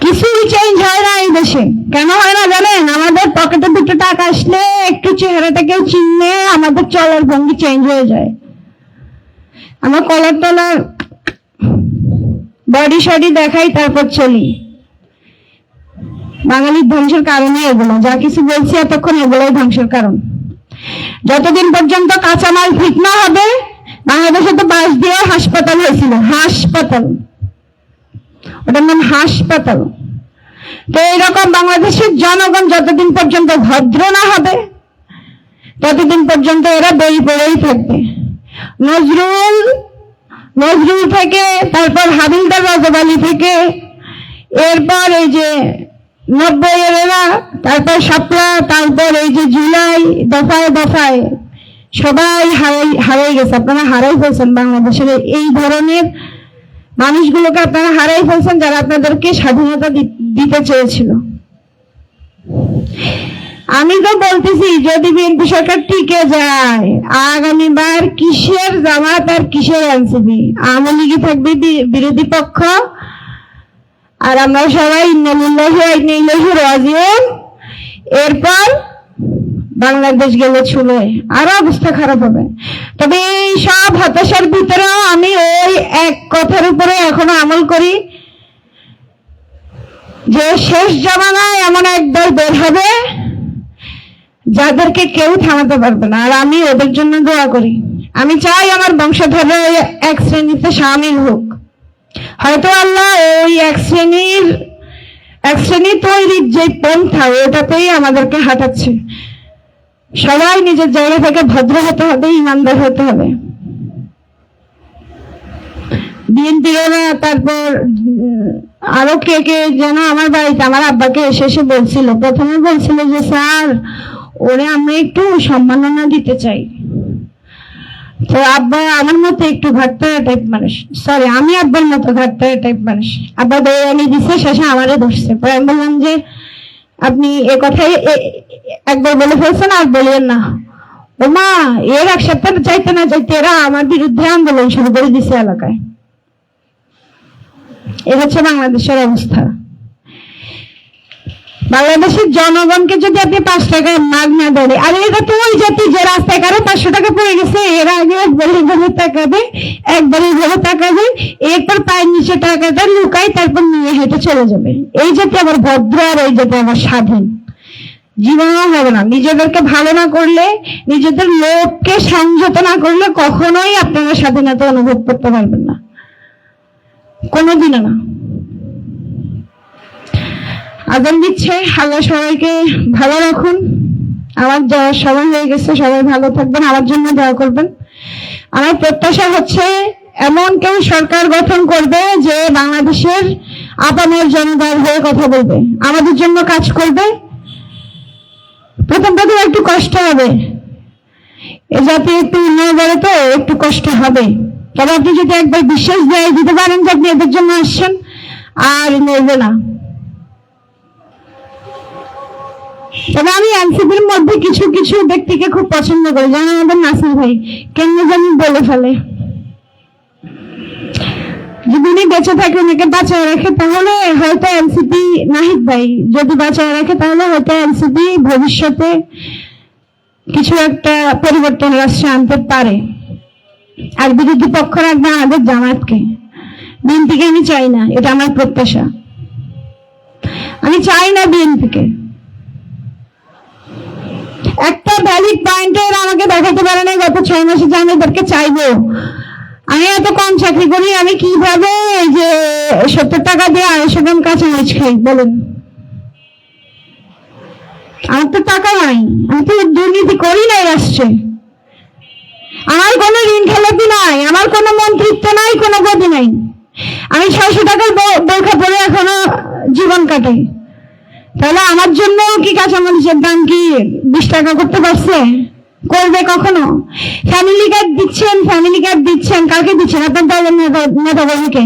কিছুই চেঞ্জ হয় না এই দেশে। কেন হয় না জানেন? আমাদের পকেটে দুটো টাকা আসলে একটু চেহারাটা কেউ চিনলে আমাদের চলার ভঙ্গি চেঞ্জ হয়ে যায়। আমার কলার টলার বডি শডি দেখাই তারপর চলি। বাঙালির ধ্বংসের কারণে এগুলো, যা কিছু বলছি এতক্ষণ এগুলোই ধ্বংসের কারণ। যতদিন পর্যন্ত কাঁচামাল ঠিক না হবে, বাংলাদেশে তো বাস দিয়ে হাসপাতাল হয়েছিল, হাসপাতাল, ওটার নাম হাসপাতাল। তো এইরকম বাংলাদেশের জনগণ যতদিন পর্যন্ত ভদ্র না হবে ততদিন পর্যন্ত এরা বই পড়েই থাকবে। নজরুল থেকে, তারপর হাবিলদার রজব থেকে, এরপর এই যে 90-এর এরা, তারপর শাপলা, তারপর এই যে জুলাই, দফায় দফায় সবাই হারাই গেছে। আপনারা হারাই ফেলছেন বাংলাদেশের এই ধরনের মানুষগুলোকে, আপনারা হারাই ফেলছেন যারা আপনাদেরকে স্বাধীনতা দিতে চেয়েছিল। আমি তো বলতেছি যদি বিএনপি সরকার টিকে যায়, আগামীবার কিসের জামাত আর কিসের এনসিপি, আওয়ামী লীগই থাকবে বিরোধী পক্ষ, আর আমরা সবাই ইন্না লিল্লাহি ওয়া ইন্না ইলাইহি রাজিউন। এরপর বাংলাদেশ গেলে ছুলে আরো অবস্থা খারাপ হবে। তবে এই সব হতাশার ভিতরেও আমি ওই এক কথার উপরে এখনো আমল করি যে শেষ জামানায় এমন একদল বের হবে যাদেরকে কেউ থামাতে পারবে না, আর আমি ওদের জন্য দোয়া করি। আমি চাই আমার বংশধররা এক শ্রেণীতে সামিল হোক। হয়তো আল্লাহ ওই এক শ্রেণী তৈরির যে পন্থা, ওটাতেই আমাদেরকে হাঁটাচ্ছে। সবাই নিজের জায়গা থেকে ভদ্র হতে হবে, ইমানদার হতে হবে। বিএনপিরা, তারপর আরো কে কে যেন আমার বাড়িতে আমার আব্বাকে এসে বলছিল, প্রথমে বলছিল যে স্যার ওরে আমরা একটু সম্মাননা দিতে চাই। তো আব্বা আমার মতো একটু ঘাটতারা টাইপ মানুষ, সরি আমি আব্বার মতো ঘাটতারা টাইপ মানুষ। আব্বা দৌড়ানি দিচ্ছে, শেষে আমারে ধরছে। পরে আমি বললাম যে আপনি এ কথাই একবার বলে ফেলছেন, আর বলিয়েন না। ও মা, এর এক সপ্তাহ চাইতে না চাইতে এরা আমার বিরুদ্ধে আন্দোলন শুরু করে দিচ্ছে এলাকায়। এ হচ্ছে বাংলাদেশের অবস্থা। বাংলাদেশের জনগণকে যদি আপনি 5 টাকায় মাগ না দেন, আর এটা তো ওই জাতি যে রাস্তায় কারো 500 টাকা পড়ে গেছে, এরা আগে একবার এইভাবে তাকাবে, একবার এইভাবে তাকাবে, এরপর পায়ের নিচে টাকাটা লুকাই, তারপর নিয়ে হেঁটে চলে যাবে। এই জাতি আবার ভদ্র, আর এই জাতি আবার স্বাধীন জীবনও হবে না। নিজেদেরকে ভালো না করলে, নিজেদের লোককে সংযত না করলে কখনোই আপনারা স্বাধীনতা অনুভব করতে পারবেন না, কোনোদিনও না। আজান দিচ্ছে, আল্লাহ সবাইকে ভালো রাখুন। আমার যাওয়ার সময় হয়ে গেছে, সবাই ভালো থাকবেন, আমার জন্য দোয়া করবেন। আমার প্রত্যাশা হচ্ছে এমন কেউ সরকার গঠন করবে যে বাংলাদেশের আপামর জনতার হয়ে কথা বলবে, আমাদের জন্য কাজ করবে। প্রথম একটু কষ্ট হবে, এ জাতি একটু উন্নয়ন করে, তো একটু কষ্ট হবে। তবে আপনি যদি একবার বিশ্বাস দিতে পারেন যে আপনি এদের জন্য আসছেন, আর নড়বে না। তবে আমি এনসিপির মধ্যে কিছু কিছু ব্যক্তিকে খুব পছন্দ করি, যেমন আমাদের নাসির ভাই কেন জানি বলে ফেলে, যদি উনি বেঁচে থাকে, ওনাকে বাঁচায় রাখে, তাহলে হয়তো এনসিপি, নাহিদ ভাই যদি বাঁচায় রাখে তাহলে হয়তো এনসিপি ভবিষ্যতে কিছু একটা পরিবর্তন রাষ্ট্রে আনতে পারে। আর বিরোধী পক্ষ রাখবে আমাদের জামাতকে, বিএনপিকে আমি চাই না, এটা আমার প্রত্যাশা। আমি চাই না বিএনপিকে। একটা ভ্যালিড পয়েন্টে এরা আমাকে দেখাতে পারে না গত 6 মাসে যে আমি এদেরকে চাইবো। আমি এত কম চাকরি করি, আমি কিভাবে যে 70 টাকা দিয়ে 250 গ্রাম কাঁচামরিচ খাই বলেন? আমার তো টাকা নাই, আমি তো দুর্নীতি করি না এই রাষ্ট্রে। আমার কোনো ঋণ খেলাপি নাই, আমার কোনো মন্ত্রিত্ব নাই, কোনো গদি নাই। আমি 600 টাকার বোরখা পরে এখনো জীবন কাটাই। তাহলে আমার জন্য কি কাঁচামরিচের দাম কি 20 টাকা করতে পারছে? করবে কখনো? ফ্যামিলি কার্ড দিচ্ছেন, কাকে দিচ্ছেন? আপনার দলের নেতা কর্মীকে।